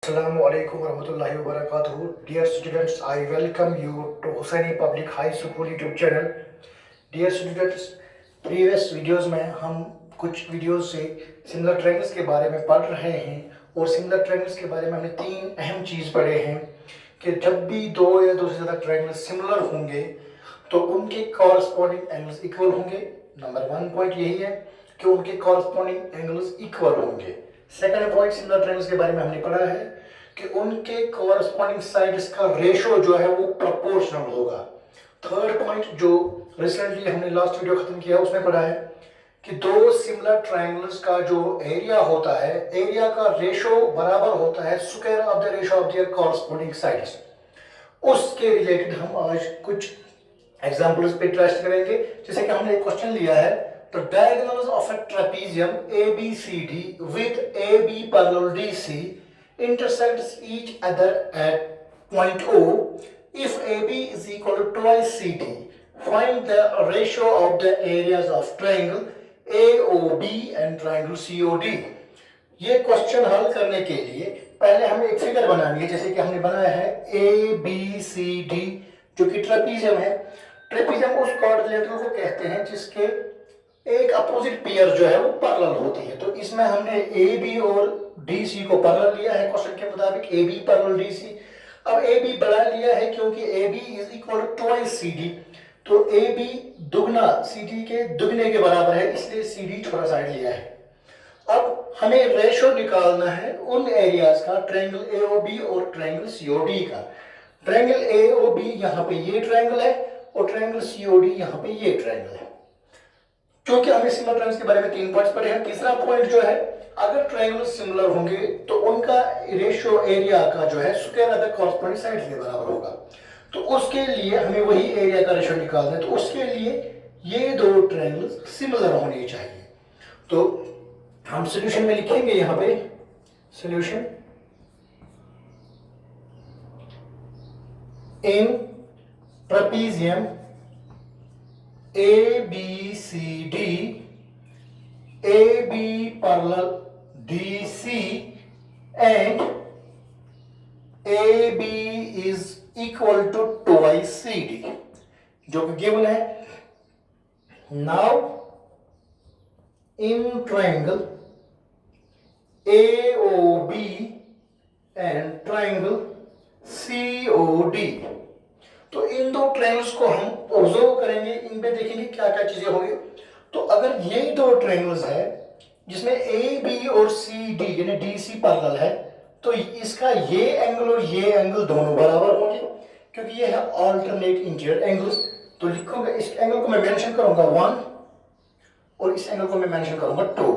Assalamu alaikum warahmatullahi wabarakatuh. Dear students, I welcome you to Hussaini Public High School YouTube channel. Dear students, previous videos में हम कुछ videos से similar triangles के बारे में पढ़ रहे हैं और सिमिलर ट्रायंगल्स के बारे में हमने तीन अहम चीज़ पढ़े हैं कि जब भी दो या दो से ज़्यादा ट्रायंगल्स सिमिलर होंगे तो उनके कॉरस्पॉन्डिंग एंगल्स इक्वल होंगे। नंबर वन पॉइंट यही है कि उनके कॉरस्पॉन्डिंग एंगल्स इक्वल होंगे। सेकंड पॉइंट सिमिलर ट्रायंगल्स के बारे में हमने पढ़ा है कि उनके कॉरस्पॉन्डिंग साइड्स का रेशो जो है वो प्रोपोर्शनल होगा। थर्ड पॉइंट जो रिसेंटली हमने लास्ट वीडियो खत्म किया उसमें पढ़ा है कि दो सिमिलर ट्रायंगल्स का जो एरिया होता है, एरिया का रेशो बराबर होता है square of the ratio of their corresponding sides. उसके रिलेटेड हम आज कुछ एग्जांपल्स पे टेस्ट करेंगे। जैसे कि हमने एक क्वेश्चन लिया है, the diagonals of a trapezium ABCD with AB parallel DC intersects each other at point O. If AB is equal to twice CD, find the ratio of the areas of triangle AOB and triangle COD. ये question हल करने के लिए पहले हमें एक figure बनानी है। जैसे कि हमने बनाया है ABCD जो कि ट्रेपीजियम है। ट्रेपीजियम उस क्वाड्रिलेटरल को कहते हैं जिसके एक अपोजिट पेयर जो है वो पैरेलल होती है। तो इसमें हमने ए बी और डी सी को पैरेलल लिया है क्वेश्चन के मुताबिक, A B parallel D C. अब ए बी बड़ा लिया है क्योंकि A B is equal to twice C D, तो ए बी दुगना सी डी के दुगने के बराबर है, इसलिए सी डी छोटा साइड लिया है। अब हमें रेशो निकालना है उन एरियाज का, ट्रायंगल एओबी और ट्रायंगल सीओडी का। ट्रायंगल एओबी यहाँ पे ये ट्रायंगल है और ट्रायंगल सीओडी यहाँ पे ये ट्रायंगल है। क्योंकि हमने सिमिलर ट्रायंगल्स के बारे में तीन पॉइंट्स पढ़े हैं। तीसरा पॉइंट जो है, अगर ट्रायंगल सिमिलर होंगे तो उनका रेशियो एरिया का जो है square of the corresponding sides के बराबर होगा। तो उसके लिए हमें वही एरिया का रेशियो निकालना है। तो उसके लिए ये दो ट्रायंगल्स सिमिलर होने चाहिए। तो हम सॉल्यूशन में लिखेंगे यहां पे solution in trapezium ABCD, AB parallel DC and AB is equal to twice CD जो कि गिवन है। Now in triangle AOB and triangle COD, तो इन दो ट्रायंगल्स को हम ऑब्जर्व करेंगे, इन पे देखेंगे क्या क्या चीजें होंगी। तो अगर ये दो ट्रायंगल्स है जिसमें ए बी और सी डी यानी डी सी पैरेलल है, तो इसका ये एंगल और ये एंगल दोनों बराबर होंगे क्योंकि ये है अल्टरनेट इंटीरियर एंगल्स। तो लिखूंगा, इस एंगल को मैं मेंशन करूंगा 1 और इस एंगल को मैं मेंशन करूंगा 2।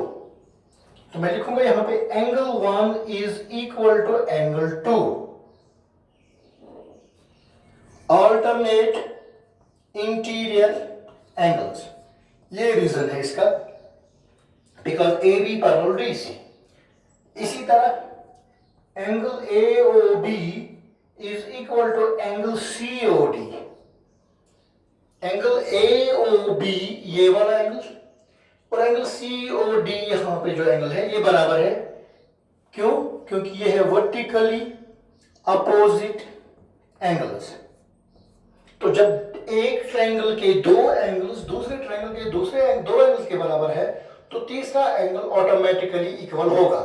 तो मैं लिखूंगा यहां पे angle 1 is equal to angle 2, alternate interior angles। ये रीजन है इसका, because A B parallel D C. इसी तरह angle A O B is equal to angle C O D. Angle A O B ये वाला एंगल और angle C O D यहां पे जो एंगल है ये बराबर है। क्यों? क्योंकि ये है वर्टिकली अपोजिट एंगल्स। तो जब एक ट्रायंगल के दो एंगल्स दूसरे ट्रायंगल के दूसरे दो एंगल्स के बराबर है तो तीसरा एंगल ऑटोमेटिकली इक्वल होगा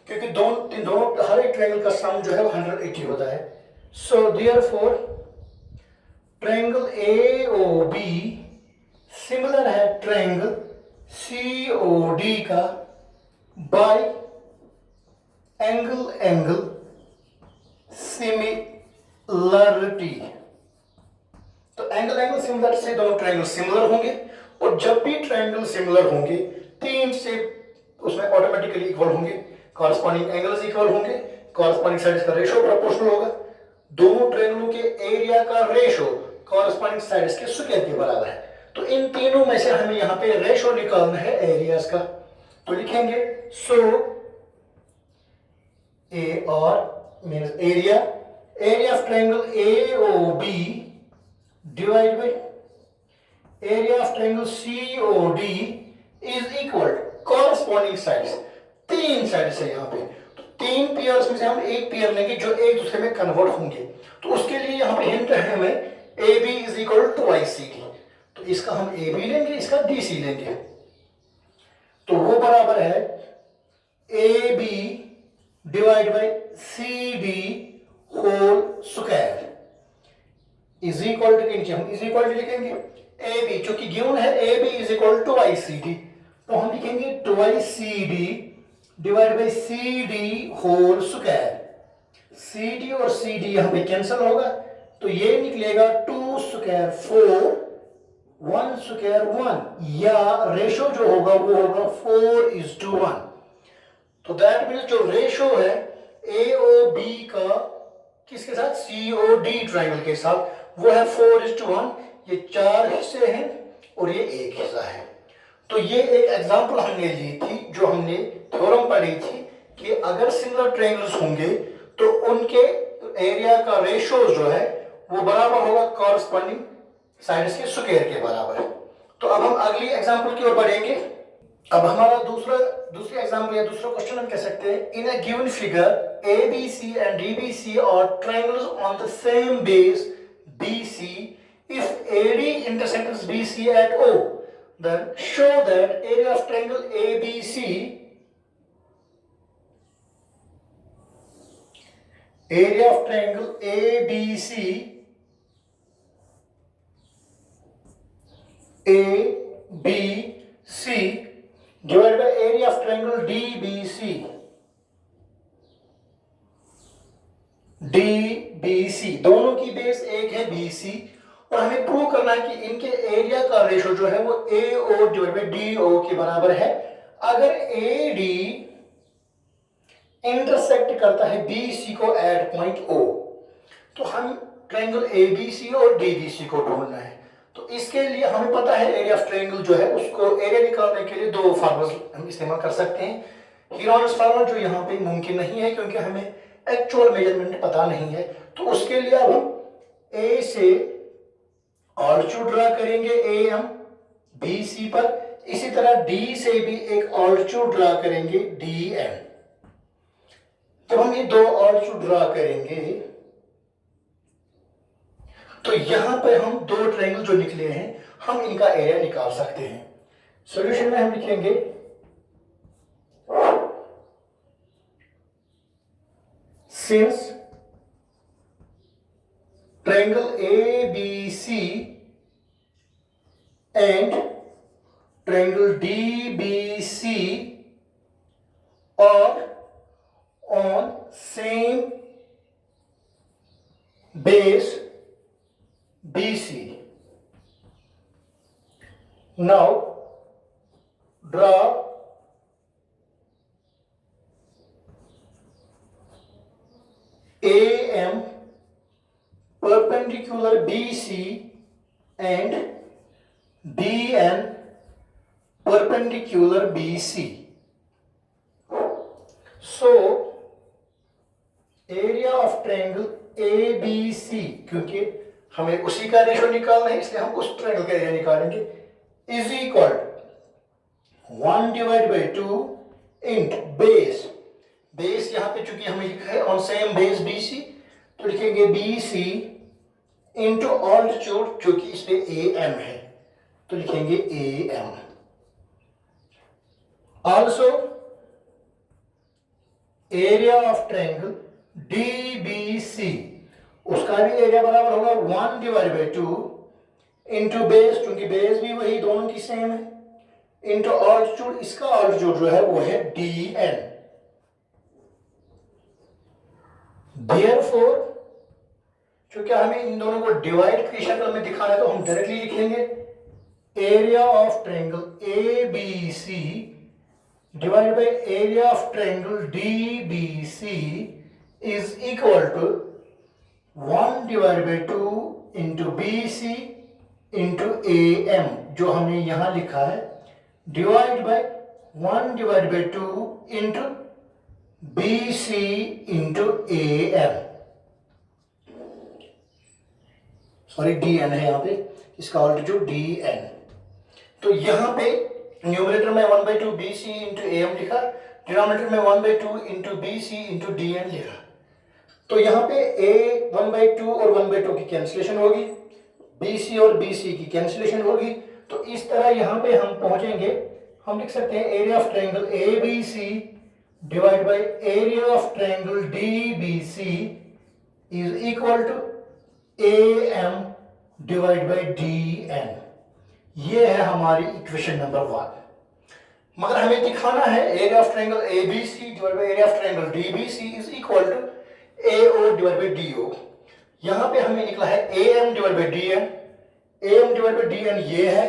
क्योंकि दोनों हर एक ट्रायंगल का सम जो है वो 180 होता है। So therefore triangle AOB similar है ट्रायंगल सीओडी का बाय एंगल सिमिलरिटी। तो एंगल सिमिलर से दोनों ट्रायंगल सिमिलर होंगे और जब भी ट्रायंगल सिमिलर होंगे तीन से उसमें ऑटोमेटिकली इक्वल होंगे, कॉरस्पॉन्डिंग एंगल्स इक्वल होंगे, कॉरस्पॉन्डिंग साइड्स का रेशो प्रोपोर्शनल होगा। दोनों ट्रायंगलों के एरिया का रेशो कॉरस्पॉन्डिंग साइड्स के स्क्वायर के बराबर है। तो इन तीनों में से हमें यहां पे रेशो निकालना है एरियाज का। तो लिखेंगे सो ए और means area of triangle AOB divided by area of triangle COD is equal corresponding sides। तीन साइड्स है यहाँ पे, तो तीन पेयर्स में से हम एक पेयर लेंगे जो एक दूसरे में कन्वर्ट होंगे। तो उसके लिए यहाँ पे हिंट है हमें A B is equal to Y C D. तो इसका हम ए बी लेंगे, इसका डी सी लेंगे। तो वो बराबर है A B divide by C D whole square is equal to, हम इज इक्वल टू लिखेंगे ए बी, चूंकि गिवन है A B is equal to Y C D, तो हम लिखेंगे twice C D divide by C D whole square. C D और C D यहां पे कैंसिल होगा, तो ये निकलेगा 2 स्क्वायर 4 1 स्क्वायर 1, या रेशो जो होगा वो होगा 4:1। तो दैट मीन्स जो रेशो है ए ओ बी का किसके साथ, सी ओ डी ट्राइंगल के साथ, वो है 4:1। ये 4 हिस्से हैं और ये 1 हिस्सा है। तो ये एक एग्जांपल हमने ली थी, जो हमने थ्योरम पढ़ी थी कि अगर सिमिलर ट्रायंगल्स होंगे तो उनके एरिया का रेशो जो है वो बराबर होगा कॉरस्पॉन्डिंग साइड्स के स्क्वायर के बराबर है। तो अब हम अगली एग्जांपल की ओर बढ़ेंगे। अब हमारा दूसरी एग्जांपल या दूसरा क्वेश्चन हम कह सकते हैं, in a given figure A B C and D B C are triangles on the same base B C, if A D intersects B C at O, then show that area of triangle ABC divided by area of triangle DBC, दोनों की base एक है BC, और हमें prove करना है कि इनके एरिया का रेशो जो है वो AO डिवाइड बाई DO के बराबर है। अगर AD इंटरसेक्ट करता है BC को एट पॉइंट O, तो हम ट्रायंगल ABC और DBC को ढूंढना है। तो इसके लिए हमें पता है एरिया ऑफ ट्रायंगल जो है उसको एरिया निकालने के लिए दो फार्मूला हम इस्तेमाल कर सकते हैं। हीरोनस फार्मूला जो यहाँ पे मुमकिन नहीं है क्योंकि हमें एक्चुअल मेजरमेंट पता नहीं है, तो उसके लिए अब हम A से ऑल्टीट्यूड ड्रा करेंगे AM BC पर, इसी तरह D से भी एक ऑल्टीट्यूड ड्रा करेंगे DM। जब हम ये दो ऑल्टीट्यूड ड्रा करेंगे तो यहां पर हम दो ट्रायंगल जो निकले हैं हम इनका एरिया निकाल सकते हैं। सॉल्यूशन में हम लिखेंगे since triangle ABC and triangle DBC are on same base BC. Now draw AM perpendicular BC and DN perpendicular BC. So area of triangle ABC, क्योंकि हमें उसी का रेशो निकालना है इसलिए हम उस ट्रायंगल का एरिया निकालेंगे, is equal 1 divide by 2 int base. Base यहां पे चूंकि हमें लिखा है ऑन सेम बेस BC, तो लिखेंगे BC इंटू ऑल्टीट्यूड, जो कि इसमें AM है तो लिखेंगे AM। Also area of triangle DBC, उसका भी एरिया बराबर होगा 1 डिवाइड बाई 2 इंटू बेस, क्योंकि बेस भी वही दोनों की सेम है, इंटू ऑल्टीट्यूड, इसका ऑल्टीट्यूड जो है वो है DN। Therefore, क्योंकि हमें इन दोनों को डिवाइड की शक्ल में दिखाना है तो हम डायरेक्टली लिखेंगे area of triangle ABC divide by area of triangle DBC is equal to 1 divide by 2 into BC into AM, जो हमने यहां लिखा है, divide by 1 divide by 2 into BC into AM, sorry DN है यहां पे, इसका ऑल्टीट्यूड DN। तो यहां पे न्यूमरेटर में 1/2 BC इंटू AM लिखा, डिनोमिनेटर में 1/2 into B C into D N लिखा। तो यहाँ पे ए 1/2 और 1/2 की कैंसिलेशन होगी, बी सी और बी सी की कैंसिलेशन होगी। तो इस तरह यहाँ पे हम पहुंचेंगे, हम लिख सकते हैं area of triangle A B C divide by area of triangle D B C is equal to A M divide by D N. ये है हमारी इक्वेशन नंबर 1। मगर हमें दिखाना है area of triangle A B C divide by area of triangle D B C is equal to A O divide by D O. यहां पे हमें निकला है A M divide by D N, A M divide by D N ये है,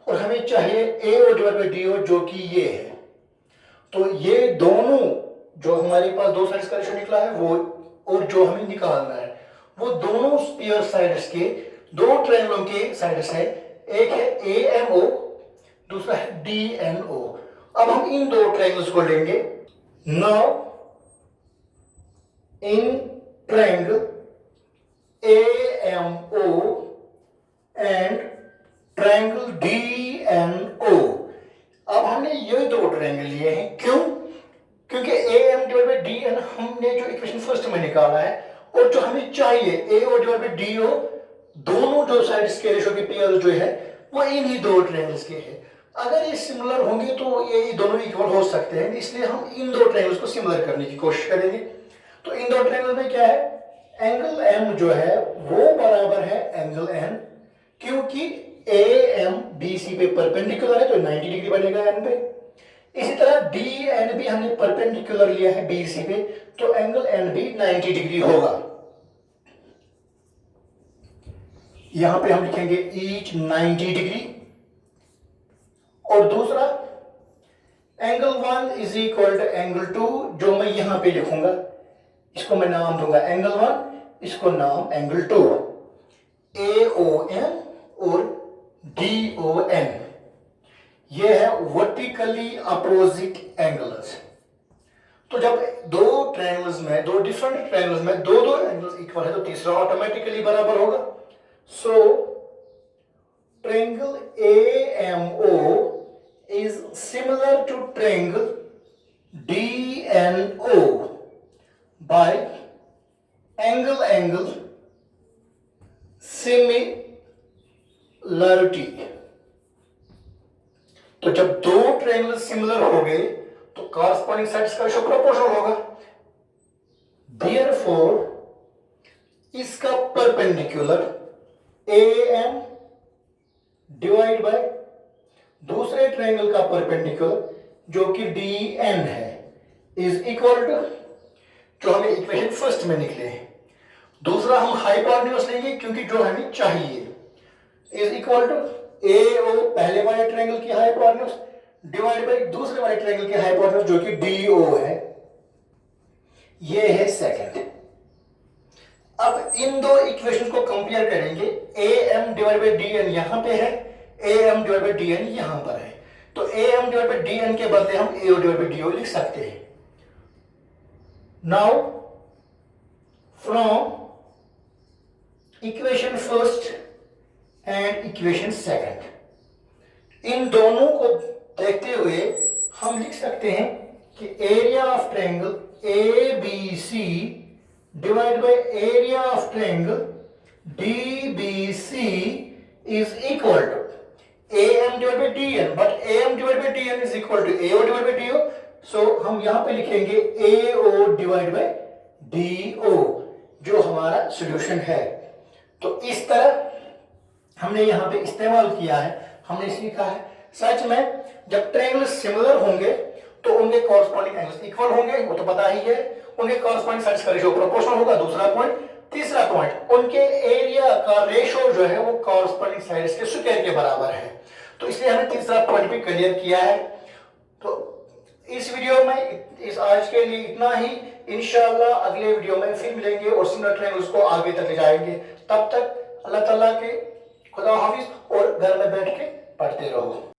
और हमें चाहिए A O divide by D O जो कि ये है। तो ये दोनों जो हमारे पास दो साइड्स का रेशियो निकला है वो, और जो हमें निकालना है वो दोनों स्फीयर साइड्स के, दो ट्रायंगलों के साइड्स है। एक है ए एम ओ, दूसरा है डी एन ओ। अब हम इन दो ट्रायंगल्स को लेंगे। Now in triangle A M O and triangle D N O, अब हमने ये दो ट्रायंगल लिए हैं। क्यों? क्योंकि A M divide by D N हमने जो इक्वेशन फर्स्ट में निकाला है, और जो हमें चाहिए A O divide by D O, दोनों जो साइड्स के रेशियो के पेयर जो है वो इन्हीं दो ट्रायंगल्स के हैं। अगर ये सिमिलर होंगे तो ये दोनों इक्वल हो सकते हैं, इसलिए हम इन दो ट्रायंगल्स को सिमिलर करने की कोशिश करेंगे। तो इन दो ट्रायंगल में क्या है, एंगल एम जो है वो बराबर है एंगल एन, क्योंकि ए एम बी सी पे परपेंडिकुलर है तो 90 डिग्री बनेगा एन पे। इसी तरह डी एन भी हमने परपेंडिकुलर लिया है बी सी पे, तो एंगल एन भी 90 डिग्री होगा। यहां पे हम लिखेंगे ईच 90 डिग्री। और दूसरा angle 1 is equal to angle 2, जो मैं यहां पे लिखूंगा, इसको मैं नाम दूंगा एंगल 1, इसको नाम एंगल 2। ए ओ एन और डी ओ एन, ये है वर्टिकली अपोजिट एंगल्स। तो जब दो ट्रायंगल्स में, दो डिफरेंट ट्रायंगल्स में दो दो एंगल्स इक्वल है तो तीसरा ऑटोमेटिकली बराबर होगा। So triangle A M O is similar to triangle DNO by angle similarity। तो जब दो ट्रायंगल सिमिलर हो गए तो कॉरस्पॉन्डिंग साइड्स का रेशियो प्रोपोर्शनल होगा। देयरफॉर इसका परपेंडिकुलर AM डिवाइड बाय दूसरे ट्रायंगल का परपेंडिकुलर जो कि DN है इज इक्वल टू, जो हमें इक्वेशन फर्स्ट में निकले हैं। दूसरा हम हाइपोटेन्यूज लेंगे क्योंकि जो हमें चाहिए, इज इक्वल टू AO पहले वाले ट्रायंगल की हाइपोटेन्यूज डिवाइड बाय दूसरे वाले ट्रायंगल की हाइपोटेन्यूज जो कि DO है, ये है सेकंड। अब इन दो इक्वेशंस को कंपेयर करेंगे। AM डिवाइड बाय DN यहां पे है, AM डिवाइड बाय DN यहां पर है, तो AM डिवाइड बाय DN के बदले हम AO डिवाइड बाय DO लिख सकते हैं। Now from equation first and equation second, इन दोनों को देखते हुए हम लिख सकते हैं कि area of triangle ABC divide by area of triangle DBC is equal to AM divided by DN, but AM divided by DN is equal to AO divided by DO. So हम यहां पे लिखेंगे AO divided by DO, जो हमारा solution है। तो इस तरह हमने यहां पे इस्तेमाल किया है, हमने सीखा है। सच में जब ट्रायंगल सिमिलर होंगे तो उनके कॉरस्पॉन्डिंग एंगल्स इक्वल होंगे, वो तो पता ही है। उनके कॉरस्पॉन्डिंग साइड्स का रेशियो प्रोपोर्शनल होगा, दूसरा पॉइंट। तीसरा पॉइंट, उनके एरिया का रेशियो जो है वो कॉरस्पॉन्डिंग साइड्स के स्क्वायर के बराबर है। तो इसलिए हमने तीसरा पॉइंट भी क्लियर किया है। तो इस वीडियो में इस आज के लिए इतना ही। इंशाल्लाह अगले वीडियो में फिर मिलेंगे और सिमिलर ट्रायंगल्स को आगे तक ले जाएंगे। तब तक अल्लाह ताला के खुदा हाफिज, और घर में बैठ के पढ़ते रहो।